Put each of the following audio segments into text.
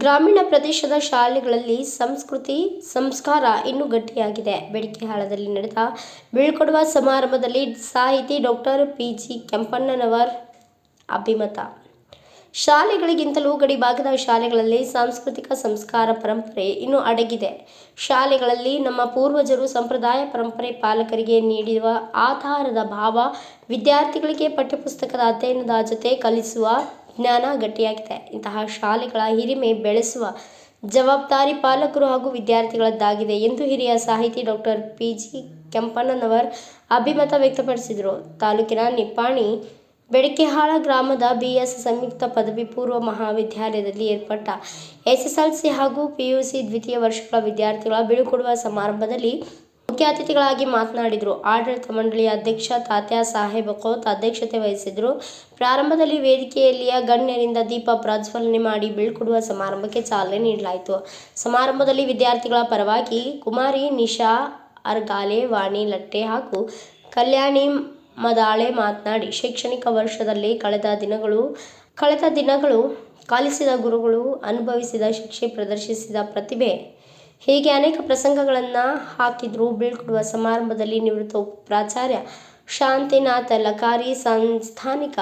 ಗ್ರಾಮೀಣ ಪ್ರದೇಶದ ಶಾಲೆಗಳಲ್ಲಿ ಸಂಸ್ಕೃತಿ ಸಂಸ್ಕಾರ ಇನ್ನೂ ಗಟ್ಟಿಯಾಗಿದೆ. ಬೆಡಕಿಹಾಳದಲ್ಲಿ ನಡೆದ ಬೀಳ್ಕೊಡುವ ಸಮಾರಂಭದಲ್ಲಿ ಸಾಹಿತಿ ಡಾಕ್ಟರ್ ಪಿ.ಜಿ. ಕೆಂಪಣ್ಣನವರ್ ಅಭಿಮತ. ಶಾಲೆಗಳಿಗಿಂತಲೂ ಗಡಿಭಾಗದ ಶಾಲೆಗಳಲ್ಲಿ ಸಾಂಸ್ಕೃತಿಕ ಸಂಸ್ಕಾರ ಪರಂಪರೆ ಇನ್ನೂ ಅಡಗಿದೆ. ಶಾಲೆಗಳಲ್ಲಿ ನಮ್ಮ ಪೂರ್ವಜರು ಸಂಪ್ರದಾಯ ಪರಂಪರೆ ಪಾಲಕರಿಗೆ ನೀಡಿರುವ ಆಧಾರದ ಭಾವ ವಿದ್ಯಾರ್ಥಿಗಳಿಗೆ ಪಠ್ಯಪುಸ್ತಕದ ಅಧ್ಯಯನದ ಜೊತೆ ಕಲಿಸುವ ಜ್ಞಾನ ಗಟ್ಟಿಯಾಗಿದೆ. ಇಂತಹ ಶಾಲೆಗಳ ಹಿರಿಮೆ ಬೆಳೆಸುವ ಜವಾಬ್ದಾರಿ ಪಾಲಕರು ಹಾಗೂ ವಿದ್ಯಾರ್ಥಿಗಳದ್ದಾಗಿದೆ ಎಂದು ಹಿರಿಯ ಸಾಹಿತಿ ಡಾಕ್ಟರ್ ಪಿ.ಜಿ. ಕೆಂಪಣ್ಣನವರ್ ಅಭಿಮತ ವ್ಯಕ್ತಪಡಿಸಿದರು. ತಾಲೂಕಿನ ನಿಪ್ಪಾಣಿ ಬೆಡಕಿಹಾಳ ಗ್ರಾಮದ ಬಿ.ಎಸ್. ಸಂಯುಕ್ತ ಪದವಿ ಪೂರ್ವ ಮಹಾವಿದ್ಯಾಲಯದಲ್ಲಿ ಏರ್ಪಟ್ಟ ಎಸ್ಎಸ್ಎಲ್ಸಿ ಹಾಗೂ ಪಿಯುಸಿ ದ್ವಿತೀಯ ವರ್ಷಗಳ ವಿದ್ಯಾರ್ಥಿಗಳ ಬೀಳ್ಕೊಡುವ ಸಮಾರಂಭದಲ್ಲಿ ಮುಖ್ಯ ಅತಿಥಿಗಳಾಗಿ ಮಾತನಾಡಿದರು. ಆಡಳಿತ ಮಂಡಳಿಯ ಅಧ್ಯಕ್ಷ ತಾತ್ಯಾ ಸಾಹೇಬ ಖೋತ್ ಅಧ್ಯಕ್ಷತೆ ವಹಿಸಿದರು. ಪ್ರಾರಂಭದಲ್ಲಿ ವೇದಿಕೆಯಲ್ಲಿಯ ಗಣ್ಯರಿಂದ ದೀಪ ಪ್ರಜ್ವಲನೆ ಮಾಡಿ ಬೀಳ್ಕೊಡುವ ಸಮಾರಂಭಕ್ಕೆ ಚಾಲನೆ ನೀಡಲಾಯಿತು. ಸಮಾರಂಭದಲ್ಲಿ ವಿದ್ಯಾರ್ಥಿಗಳ ಪರವಾಗಿ ಕುಮಾರಿ ನಿಶಾ ಅರ್ಗಾಲೆ, ವಾಣಿ ಲಟ್ಟೆ ಹಾಗೂ ಕಲ್ಯಾಣಿ ಮದಾಳೆ ಮಾತನಾಡಿ, ಶೈಕ್ಷಣಿಕ ವರ್ಷದಲ್ಲಿ ಕಳೆದ ದಿನಗಳು ಕಲಿಸಿದ ಗುರುಗಳು, ಅನುಭವಿಸಿದ ಶಿಕ್ಷೆ, ಪ್ರದರ್ಶಿಸಿದ ಪ್ರತಿಭೆ ಹೀಗೆ ಅನೇಕ ಪ್ರಸಂಗಗಳನ್ನು ಹಾಕಿದ್ರು. ಬೀಳ್ಕೊಡುವ ಸಮಾರಂಭದಲ್ಲಿ ನಿವೃತ್ತ ಪ್ರಾಚಾರ್ಯ ಶಾಂತಿನಾಥ್ ಲಕಾರಿ, ಸಂಸ್ಥಾನಿಕ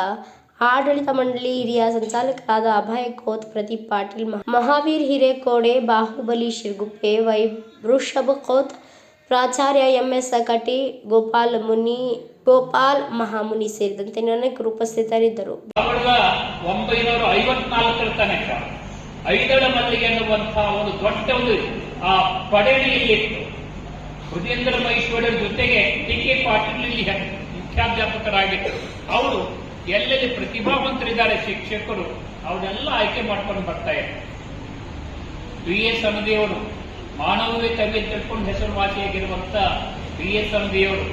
ಆಡಳಿತ ಮಂಡಳಿ ಹಿರಿಯ ಸಂಚಾಲಕರಾದ ಅಭಯ ಖೋತ್, ಪ್ರದೀಪ್ ಪಾಟೀಲ್, ಮಹಾವೀರ್ ಹಿರೇಕೋಡೆ, ಬಾಹುಬಲಿ ಶಿರ್ಗುಪ್ಪೆ, ವೃಷಭ ಖೋತ್, ಪ್ರಾಚಾರ್ಯ ಎಂ.ಎಸ್. ಕಟಿ, ಗೋಪಾಲ್ ಮಹಾಮುನಿ ಸೇರಿದಂತೆ ಅನೇಕರು ಉಪಸ್ಥಿತರಿದ್ದರು. 1954 ತನಕ ಐದಳ ಮಲ್ಲಿಗೆ ಎನ್ನುವಂತಹ ಒಂದು ದೊಡ್ಡ ಒಂದು ಪಡೆಯಲಿತ್ತು. ಬೃಜೇಂದ್ರ ಮೈಸೂರಿನ ಜೊತೆಗೆ ಟಿ.ಕೆ. ಪಾಟೀಲ್ ಇಲ್ಲಿ ಮುಖ್ಯಾಧ್ಯಾಪಕರಾಗಿದ್ದರು. ಅವರು ಎಲ್ಲೆಲ್ಲಿ ಪ್ರತಿಭಾವಂತರಿದ್ದಾರೆ ಶಿಕ್ಷಕರು ಅವನ್ನೆಲ್ಲ ಆಯ್ಕೆ ಮಾಡ್ಕೊಂಡು ಬರ್ತಾ ಇದ್ದಾರೆ. ಬಿ.ಎಸ್. ಅನದಿಯವರು ಮಾನವವೇ ಕವಿ ತಿಳ್ಕೊಂಡು ಹೆಸರುವಾಸಿಯಾಗಿರುವಂತ ಬಿ.ಎಸ್. ಅನದಿಯವರು,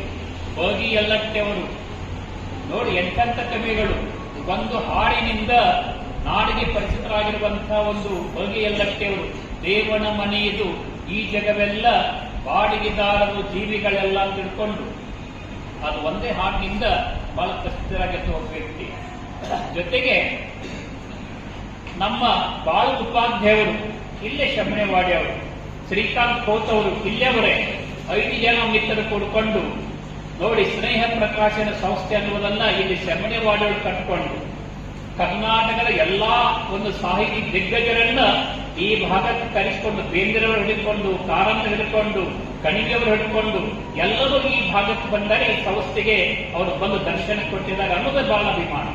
ಬೋಗಿ ಯಲ್ಲಟ್ಟೆ ಅವರು ನೋಡಿ ಎಂತೆಂಥ ಕವಿಗಳು. ಒಂದು ಹಾಡಿನಿಂದ ನಾಡಿಗೆ ಪರಿಚಿತರಾಗಿರುವಂತಹ ಒಂದು ಬೋಗಿ ಯಲ್ಲಟ್ಟೆ ಅವರು, ದೇವನ ಮನೆಯದು ಈ ಜಗವೆಲ್ಲ ಬಾಡಿಗೆದಾರರು ಜೀವಿಗಳೆಲ್ಲ ತಿಳ್ಕೊಂಡು, ಅದು ಒಂದೇ ಹಾಡಿನಿಂದ ಬಹಳ ಪ್ರಸಿದ್ಧರಾಗಿರುವ ವ್ಯಕ್ತಿ. ಜೊತೆಗೆ ನಮ್ಮ ಬಾಳು ಉಪಾಧ್ಯಾಯವರು ಇಲ್ಲೇ ಶಮನೆವಾಡಿ ಅವರು, ಶ್ರೀಕಾಂತ್ ಖೋತ್ ಅವರು ಇಲ್ಲೇವರೇ 5 ಜನ ಮಿತ್ರರು ಕೂಡಿಕೊಂಡು ನೋಡಿ ಸ್ನೇಹ ಪ್ರಕಾಶನ ಸಂಸ್ಥೆ ಅನ್ನುವುದನ್ನ ಇಲ್ಲಿ ಶಮನೆವಾಡಿಯವರು ಕಟ್ಟಿಕೊಂಡು ಕರ್ನಾಟಕದ ಎಲ್ಲಾ ಒಂದು ಸಾಹಿತಿ ದಿಗ್ಗಜರನ್ನ ಈ ಭಾಗಕ್ಕೆ ಕರೆಸಿಕೊಂಡು, ಬೇಂದ್ರವರು ಹಿಡಿದುಕೊಂಡು, ಕಾರಂತ ಹಿಡ್ಕೊಂಡು, ಕಣಿವೆಯವರು ಹಿಡ್ಕೊಂಡು ಎಲ್ಲರೂ ಈ ಭಾಗಕ್ಕೆ ಬಂದರೆ ಈ ಸಂಸ್ಥೆಗೆ ಅವರು ಬಂದು ದರ್ಶನ ಕೊಟ್ಟಿದ್ದಾರೆ ಅನ್ನೋದು ಬಹಳ ಅಭಿಮಾನ.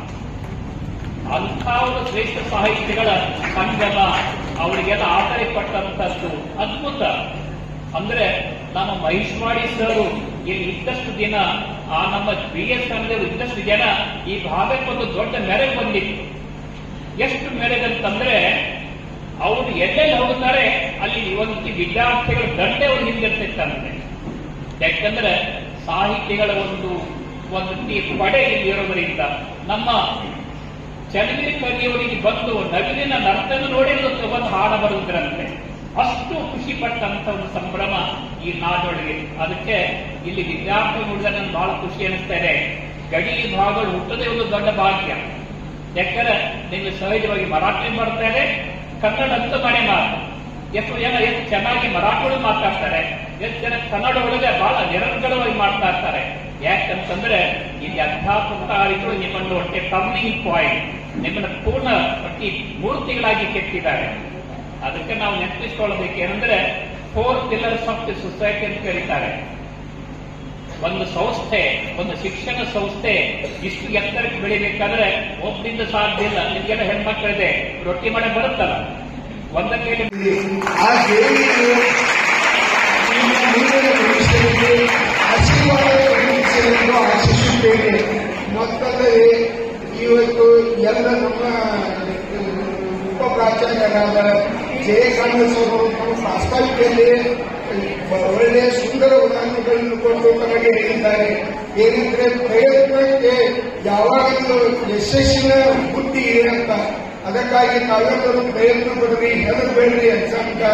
ಅಂಥ ಒಂದು ಶ್ರೇಷ್ಠ ಸಾಹಿತಿಗಳ ಸಂಗಮ ಅವರಿಗೆಲ್ಲ ಆಧಾರಪಟ್ಟಂತದ್ದು ಅದ್ಭುತ. ಅಂದ್ರೆ ನಮ್ಮ ಮಹೇಶ್ವಾಡಿ ಸರ್ ಇಲ್ಲಿ ಇದ್ದಷ್ಟು ದಿನ, ನಮ್ಮ ಬಿ.ಎಸ್. ಅನ್ನೋರು ಇದ್ದಷ್ಟು ಜನ ಈ ಭಾಗಕ್ಕೊಂದು ದೊಡ್ಡ ಮೆರೆಗೆ ಬಂದಿತ್ತು. ಎಷ್ಟು ಮೆರೆಗಂತಂದ್ರೆ ಅವರು ಎಲ್ಲೆಲ್ಲಿ ಹೋಗುತ್ತಾರೆ ಅಲ್ಲಿ ಒಂದು ವಿದ್ಯಾರ್ಥಿಗಳ ದಂಡೆ ಒಂದು ಹಿಂದಿರ್ತಿತ್ತಂತೆ. ಯಾಕಂದ್ರೆ ಸಾಹಿತಿಗಳ ಒಂದು ಪಡೆ ಇಲ್ಲಿ ಇರೋದರಿಂದ ನಮ್ಮ ಚಲವೀರ್ ಕವಿಯವರಿಗೆ ಬಂದು ನವಿಲಿನ ನರ್ತನ ನೋಡಿ ಒಂದು ಹಾಡ ಬರುವುದರಂತೆ. ಅಷ್ಟು ಖುಷಿ ಪಟ್ಟಂತ ಒಂದು ಸಂಭ್ರಮ ಈ ನಾಡೊಳಗೆ. ಅದಕ್ಕೆ ಇಲ್ಲಿ ವಿದ್ಯಾರ್ಥಿ ನೋಡಿದ್ರೆ ನನಗೆ ಬಹಳ ಖುಷಿ ಅನಿಸ್ತಾ ಇದೆ. ಗಡಿ ಭಾಗಗಳು ಹುಟ್ಟದೇ ಒಂದು ದೊಡ್ಡ ಭಾಗ್ಯ. ಯಾಕಂದ್ರೆ ನಿಮಗೆ ಸಹಜವಾಗಿ ಮರಾಠಿ ಬರ್ತಾ ಇದೆ, ಕನ್ನಡ ಅಂತ ಮನೆ ಮಾತು. ಎಷ್ಟು ಜನ ಎಷ್ಟು ಚೆನ್ನಾಗಿ ಮರಾಠಿ ಮಾತಾಡ್ತಾರೆ, ಎಷ್ಟು ಜನ ಕನ್ನಡ ಒಳಗೆ ಬಹಳ ನಿರಂತರವಾಗಿ ಮಾತನಾಡ್ತಾರೆ. ಯಾಕಂತಂದ್ರೆ ಇಲ್ಲಿ ಅಧ್ಯಾಪಕರು ನಿಮ್ಮನ್ನು ಒಟ್ಟೆ ಟರ್ನಿಂಗ್ ಪಾಯಿಂಟ್, ನಿಮ್ಮನ್ನು ಪೂರ್ಣ ಪಟ್ಟಿ ಮೂರ್ತಿಗಳಾಗಿ ಕೆತ್ತಿದ್ದಾರೆ. ಅದಕ್ಕೆ ನಾವು ನೆನಪಿಸಿಕೊಳ್ಳಬೇಕೇನೆಂದ್ರೆ 4 pillars ಆಫ್ ದಿ ಸೊಸೈಟಿ ಅಂತ ಕರೀತಾರೆ. ಒಂದು ಸಂಸ್ಥೆ, ಒಂದು ಶಿಕ್ಷಣ ಸಂಸ್ಥೆ ಇಷ್ಟು ಎತ್ತರಕ್ಕೆ ಬೆಳಿಬೇಕಾದ್ರೆ ಒಬ್ಬರಿಂದ ಸಾಧ್ಯ ಇಲ್ಲ. ನಿಮಗೆಲ್ಲ ಹೆಣ್ಮಕ್ಳಿದೆ, ರೊಟ್ಟಿ ಮಾಡಕ್ ಬರುತ್ತಲ್ಲ, ಒಂದ ಕೈಲಿ ಆಶಿಸುತ್ತೇನೆ. ಮತ್ತಲ್ಲದೆ ಇವತ್ತು ಎಲ್ಲ ನಮ್ಮ ಉಪ ಪ್ರಾಚಾರ್ಯರಾದ ಜಯಕಾಂತಸವರು ಪ್ರಾಸ್ತಾವಿಕೆಯಲ್ಲಿ ಒಳ್ಳೆಯ ಸುಂದರ ಉದಾಹರಣೆಗಳನ್ನು ಕೊಟ್ಟು ನಮಗೆ ಹೇಳಿದ್ದಾರೆ. ಏನೆಂದ್ರೆ ಪ್ರಯತ್ನಕ್ಕೆ ಯಾವಾಗಲೂ ಯಶಸ್ಸಿನ ಬುದ್ಧಿ ಇದೆ ಅಂತ. ಅದಕ್ಕಾಗಿ ತಾವೆಲ್ಲರೂ ಪ್ರಯತ್ನ ಪಡ್ರಿ, ಹೆದರ್ಬೇಡ್ರಿ ಅಂತ.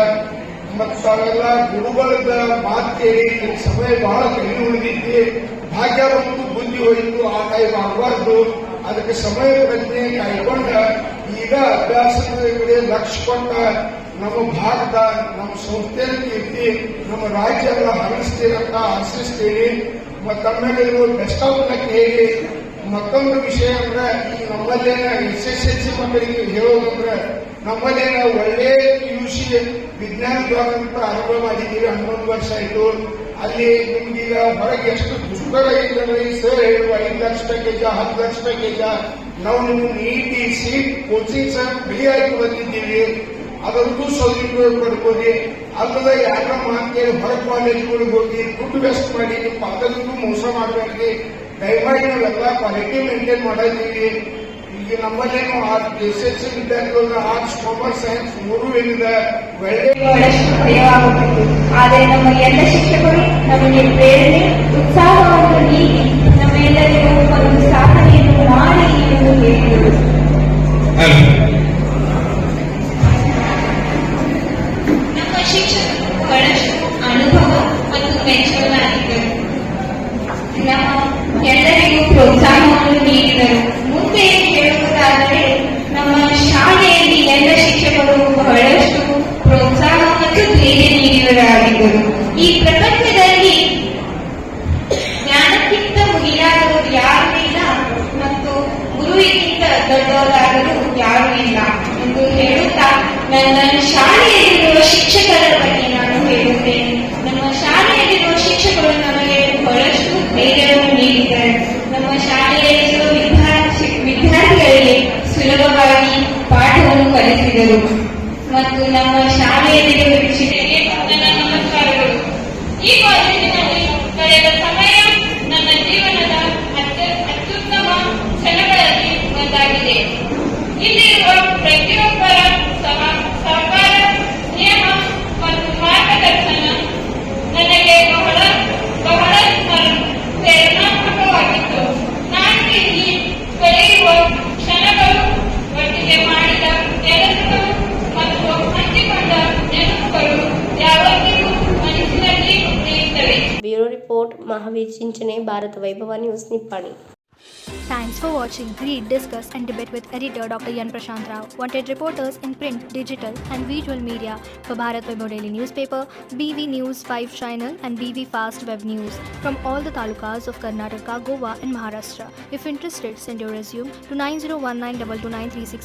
ಮತ್ತು ತಾವೆಲ್ಲ ಗುರುಗಳದ ಮಾತು ಕೇಳಿ ಸಮಯ ಬಹಳ ಕಡಿಮೆ ಉಳಿದಿದ್ದೆ. ಭಾಗ್ಯ ಬಂತು, ಬುದ್ಧಿ ಹೋಯಿತು, ಆ ಟೈಮ್ ಆಗಬಾರ್ದು. ಅದಕ್ಕೆ ಸಮಯ ಪ್ರಜ್ಞೆ ಕಾಯ್ಕೊಂಡ ಈಗ ಅಭ್ಯಾಸದ ಕಡೆ ಲಕ್ಷ್ಯ ಕೊಟ್ಟ ನಮ್ಮ ಭಾರತ ನಮ್ಮ ಸಂಸ್ಥೆಯ ಕೀರ್ತಿ ನಮ್ಮ ರಾಜ್ಯ ಎಲ್ಲ ಹರಿಸ್ತೀರಂತ ಆಶಿಸ್ತೀನಿ. ಮತ್ತು ತಮ್ಮೇಲೆ ಬೆಸ್ಟ್ ಆಫ್ ಲಕ್ ಹೇಳಿ. ಮತ್ತೊಂದು ವಿಷಯ ಅಂದ್ರೆ ಈಗ ನಮ್ಮಲ್ಲೇನ SSLC ಮಕ್ಕಳಿಗೆ ಹೇಳೋದಂದ್ರೆ ನಮ್ಮಲ್ಲೇನ ಒಳ್ಳೆ PUC ವಿಜ್ಞಾನ ವಿಭಾಗ ಅಂತ ಪ್ರಾರಂಭ ಮಾಡಿದ್ದೀವಿ. 11 ವರ್ಷ ಆಯ್ತು. ಅಲ್ಲಿ ನಿಮ್ಗೀಗ ಹೊರಗೆ ಎಷ್ಟು ದುಷ್ಕರ ಇದ್ರೆ ಸರ್ ಹೇಳುವ 5 ಲಕ್ಷ ಪ್ಯಾಕೇಜ 10 ಲಕ್ಷ ಪ್ಯಾಕೇಜ ನಾವು ನಿಮ್ಗೆ ನೀಟಿ ಸೀಟ್ ಕೋಚಿಂಗ್ ಸಹ ಫ್ರೀ ಆಗಿ ಬಂದಿದ್ದೀವಿ. ಅದರದ್ದು ಸದುಪಯೋಗ ಪಡ್ಕೊಳ್ಳಿ. ಅಲ್ಲದ ಯಾರ ಮಾತು ಕೇಳಿ ಹೊರ ಕಾಲೇಜ್ಗಳಿಗೆ ಹೋಗಿ ದುಡ್ಡು ವೆಸ್ಟ್ ಮಾಡಿ ನಿಮ್ಮ ಪಾದಕ್ಕೂ ಮೋಸ ಮಾಡಬೇಡ್ರಿ. ದಯಮಾಡಿ ನಾವೆಲ್ಲ ಕ್ವಾಲಿಟಿ ಮೇಂಟೈನ್ ಮಾಡಿದ್ದೀವಿ. ಈಗ ನಮ್ಮಲ್ಲೇನು SSLC ವಿದ್ಯಾರ್ಥಿಗಳನ್ನ ಆರ್ಟ್ಸ್ ಕಾಮರ್ಸ್ ಸೈನ್ಸ್ 3 ಏನಿದೆ ಒಳ್ಳೆ ಬಹಳಷ್ಟು ಭಯವಾಗುತ್ತಿತ್ತು. ಆದರೆ ನಮ್ಮ ಎಲ್ಲ ಶಿಕ್ಷಕರು ನಮಗೆ ಪ್ರೇರಣೆ ಉತ್ಸಾಹವನ್ನು ನೀಡಿ ನಮ್ಮೆಲ್ಲರಿಗೂ ಒಂದು ಸಾಧನೆಯನ್ನು ಮಾಡಿ ಎಂದು ಹೇಳಿದರು. ನಮ್ಮ ಶಿಕ್ಷಕರು ಬಹಳಷ್ಟು ಅನುಭವ ಮತ್ತು ಮೆಚ್ಚುಗೆಯಾಗಿದ್ದರು. ನಮ್ಮ ಎಲ್ಲರಿಗೂ ಪ್ರೋತ್ಸಾಹವನ್ನು ನೀಡಿದರು. ಮುಂದೆ ಹೇಳುವುದಾದರೆ ನಮ್ಮ ಶಾಲೆಯಲ್ಲಿ ಎಲ್ಲ ಶಿಕ್ಷಕರು ಬಹಳಷ್ಟು ಪ್ರೋತ್ಸಾಹ ಮತ್ತು ಧೈರ್ಯ ನೀಡಿದವರಾಗಿದ್ದರು. ಈ ಪ್ರಪಂಚದಲ್ಲಿ ಜ್ಞಾನಕ್ಕಿಂತ ಮಿಗಿಲಾದವರು ಯಾರೂ ಇಲ್ಲ ಮತ್ತು ಗುರುವಿಗಿಂತ ದೊಡ್ಡವರಾದರೂ ಯಾರೂ ಇಲ್ಲ ಎಂದು ಹೇಳುತ್ತಾ ನನ್ನ ಶಾಲೆಯಲ್ಲಿರುವ ಶಿಕ್ಷಕರ ಬಗ್ಗೆ ನಾನು ಹೇಳುತ್ತೇನೆ. ನಮ್ಮ ಶಾಲೆಯಲ್ಲಿರುವ ಶಿಕ್ಷಕರು ನಮಗೆ ಬಹಳಷ್ಟು ಧೈರ್ಯವನ್ನು ನೀಡಿದ್ದಾರೆ. ನಮ್ಮ ಶಾಲೆಯಲ್ಲಿರುವ ವಿದ್ಯಾರ್ಥಿಗಳಿಗೆ ಸುಲಭವಾಗಿ ಪಾಠವನ್ನು ಕಲಿಸಿದರು ಮತ್ತು ನಮ್ಮ ಶಾಲೆಯಲ್ಲಿರುವ ಶಿಕ್ಷಕರಿಗೆ ನನ್ನ ನಮಸ್ಕಾರಗಳು. ಈ ಕಾಲೇಜಿನಲ್ಲಿ ಕಳೆದ ಸಮಯ ನನ್ನ ಜೀವನದ ಅತ್ಯುತ್ತಮ ಕ್ಷಣಗಳಲ್ಲಿ ಒಂದಾಗಿದೆ. ಇಲ್ಲಿರುವ ಪ್ರತಿಯೊಬ್ಬರ ಸಹಕಾರ, ಸ್ನೇಹ ಮತ್ತು ಮಾರ್ಗದರ್ಶನ ನನಗೆ ಬಹಳ ಪ್ರೇರಣಾತ್ಮಕವಾಗಿತ್ತು. ನಾನು ಇಲ್ಲಿ ಕಳೆಯುವ ಕ್ಷಣಗಳು, ಒಟ್ಟಿಗೆ ಮಾಡಿದ ಕೆಲಸಗಳು ಮತ್ತು ಹಂಚಿಕೊಂಡ ನೆನಪುಗಳು ಯಾವತ್ತಿಗೂ ಮನಸ್ಸಿನಲ್ಲಿ ಉಳಿಯುತ್ತವೆ. ಬ್ಯೂರೋ ರಿಪೋರ್ಟ್ ಮಹಾವೀರ್ ಚಿಂಚನೆ, ಭಾರತ ವೈಭವ news, Nippani. Thanks for watching. Read, discuss and debate with editor Dr. Yan Prashant Rao. Wanted reporters in print, digital and visual media for Bharat Vaibhav Daily Newspaper, BV News 5 Channel and BV Fast Web News from all the talukas of Karnataka, Goa and Maharashtra. If interested, send your resume to 9019229369.